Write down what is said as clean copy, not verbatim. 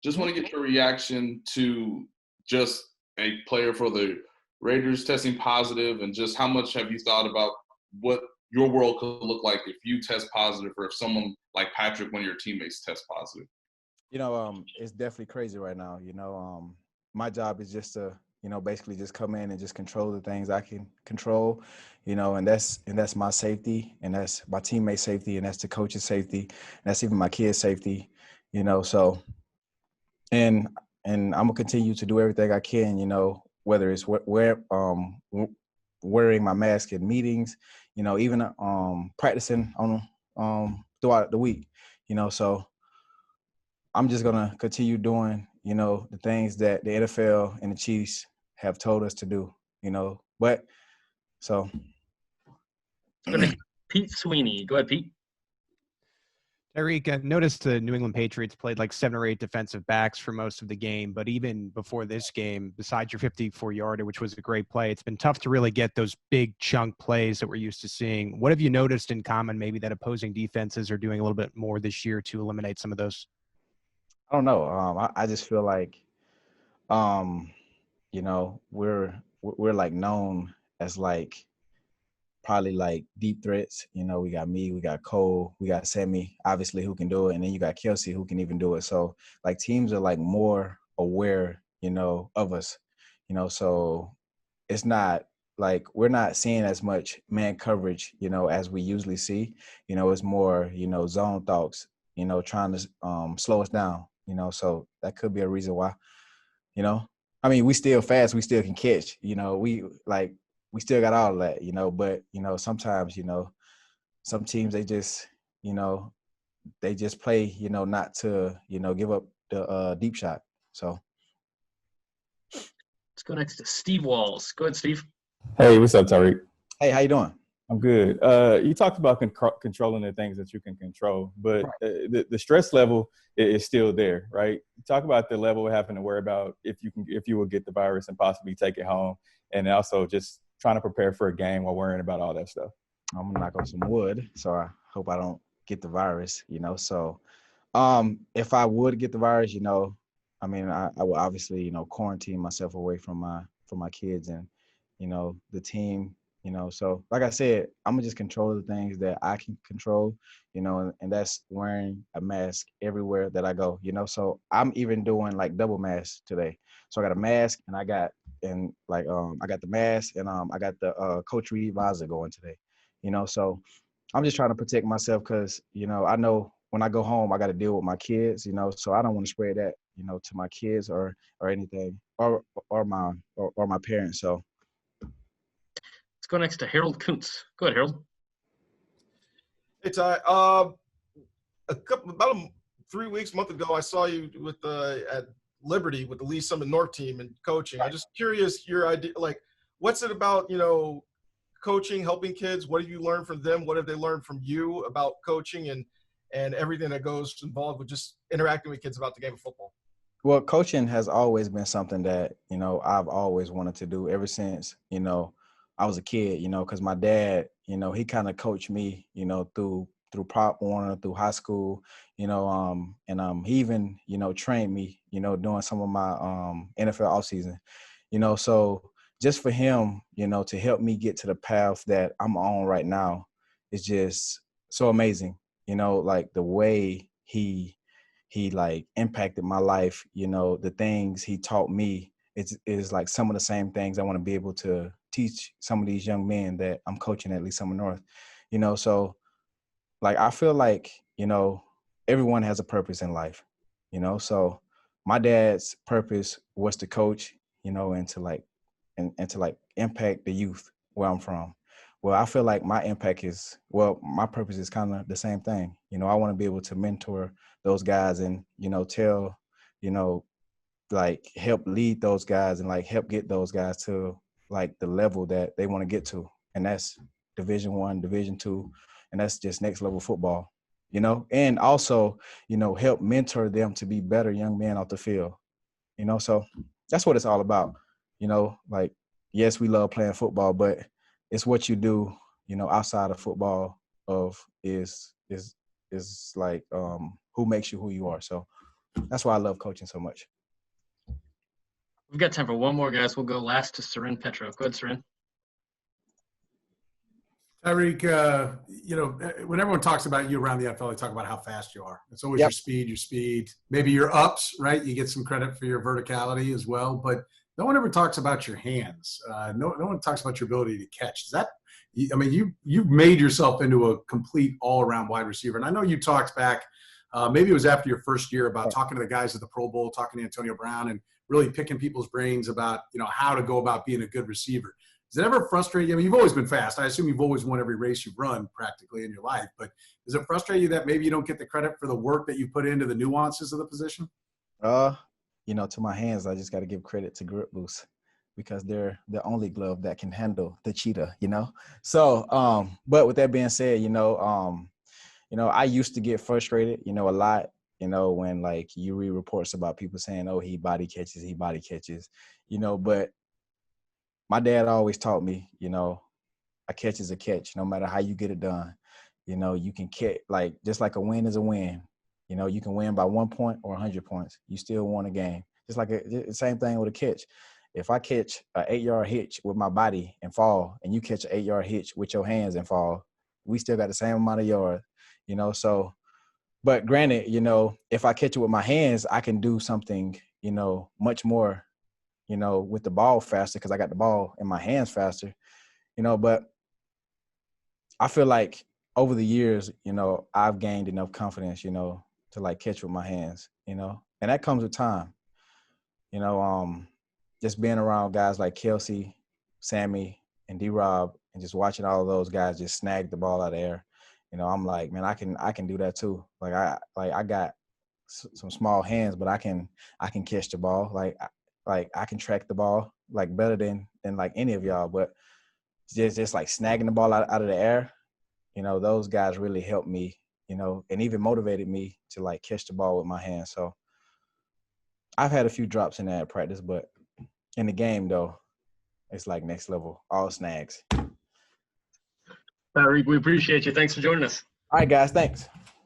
Just want to get your reaction to just a player for the Raiders testing positive, and just how much have you thought about what your world could look like if you test positive, or if someone like Patrick, one of your teammates, test positive? It's definitely crazy right now. My job is just to, basically just come in and just control the things I can control, and that's my safety, and that's my teammates' safety, and that's the coach's safety, and that's even my kids' safety, so and I'm gonna continue to do everything I can, whether it's wearing my mask in meetings, even practicing on throughout the week, so I'm just gonna continue doing, the things that the NFL and the Chiefs have told us to do, But so Go next, Pete Sweeney. Go ahead, Pete. Tyreek, I noticed the New England Patriots played like 7 or 8 defensive backs for most of the game, but even before this game, besides your 54-yarder, which was a great play, it's been tough to really get those big chunk plays that we're used to seeing. What have you noticed in common maybe that opposing defenses are doing a little bit more this year to eliminate some of those? I don't know. I just feel like, we're like known as like probably like deep threats. We got me, we got Cole, we got Sammy, obviously, who can do it, and then you got Kelsey, who can even do it. So like teams are like more aware, of us, so it's not like we're not seeing as much man coverage, as we usually see. It's more, zone thoughts, trying to slow us down, so that could be a reason why, I mean, we still fast, we still can catch, we still got all of that, but, sometimes, some teams, they just play, not to, give up the deep shot. So. Let's go next to Steve Walls. Go ahead, Steve. Hey, what's up, Tyreek? Hey, how you doing? I'm good. You talked about controlling the things that you can control, but the stress level is still there, right? Talk about the level of having to worry about if you will get the virus and possibly take it home, and also just trying to prepare for a game while worrying about all that stuff. I'm gonna knock on some wood, so I hope I don't get the virus. So, if I would get the virus, I mean, I would obviously, quarantine myself away from my kids and, the team. So like I said, I'm gonna just control the things that I can control, and that's wearing a mask everywhere that I go, So I'm even doing like double mask today. So I got a mask and I got the mask and I got the Coach Reed visor going today, So I'm just trying to protect myself because, I know when I go home I got to deal with my kids, so I don't want to spread that, to my kids or anything or my parents. So. Let's go next to Harold Kuntz. Go ahead, Harold. Hey, Ty. About 3 weeks, month ago, I saw you with at Liberty with the Lee Summit North team and coaching. I'm just curious your idea, like, what's it about, coaching, helping kids? What have you learned from them? What have they learned from you about coaching and everything that goes involved with just interacting with kids about the game of football? Well, coaching has always been something that, I've always wanted to do ever since, I was a kid, because my dad, he kind of coached me, through Pop Warner, through high school, and he even, trained me, during some of my NFL offseason, so just for him, to help me get to the path that I'm on right now is just so amazing, like the way he like impacted my life, the things he taught me is like some of the same things I want to be able to teach some of these young men that I'm coaching at Lee Summit North, so like I feel like, everyone has a purpose in life, so my dad's purpose was to coach, and to like impact the youth where I'm from. Well, I feel like my purpose is kind of the same thing. I want to be able to mentor those guys and, tell, like help lead those guys and like help get those guys to like the level that they want to get to. And that's Division I, Division II, and that's just next level football, and also, help mentor them to be better young men off the field, so that's what it's all about, like, yes, we love playing football, but it's what you do, outside of football is like who makes you who you are. So that's why I love coaching so much. We've got time for one more, guys. We'll go last to Seren Petrov. Go ahead, Seren. Tyreek, when everyone talks about you around the NFL, they talk about how fast you are. It's always your speed, maybe your ups, right? You get some credit for your verticality as well, but no one ever talks about your hands. No one talks about your ability to catch. Is that, I mean, you've made yourself into a complete all-around wide receiver. And I know you talked back, maybe it was after your first year, about talking to the guys at the Pro Bowl, talking to Antonio Brown, and really picking people's brains about, how to go about being a good receiver. Does it ever frustrate you? I mean, you've always been fast. I assume you've always won every race you've run practically in your life. But does it frustrate you that maybe you don't get the credit for the work that you put into the nuances of the position? To my hands, I just got to give credit to Grip Boost because they're the only glove that can handle the cheetah, So, but with that being said, I used to get frustrated, a lot, when like you read reports about people saying, oh, he body catches, but my dad always taught me, a catch is a catch, no matter how you get it done. You can catch, like, just like a win is a win. You can win by 1 point or 100 points. You still won a game. Just like the same thing with a catch. If I catch an 8-yard hitch with my body and fall, and you catch an 8-yard hitch with your hands and fall, we still got the same amount of yards, So, but granted, if I catch it with my hands, I can do something, much more, with the ball faster because I got the ball in my hands faster, But I feel like over the years, I've gained enough confidence, to like catch with my hands, and that comes with time, just being around guys like Kelsey, Sammy, and D-Rob, and just watching all of those guys just snag the ball out of the air. I'm like, man, I can do that too. Like I got some small hands, but I can catch the ball. Like I can track the ball like better than like any of y'all. But just like snagging the ball out of the air, those guys really helped me, and even motivated me to like catch the ball with my hands. So I've had a few drops in that practice, but in the game though, it's like next level, all snags. Tyreek, we appreciate you. Thanks for joining us. All right, guys. Thanks.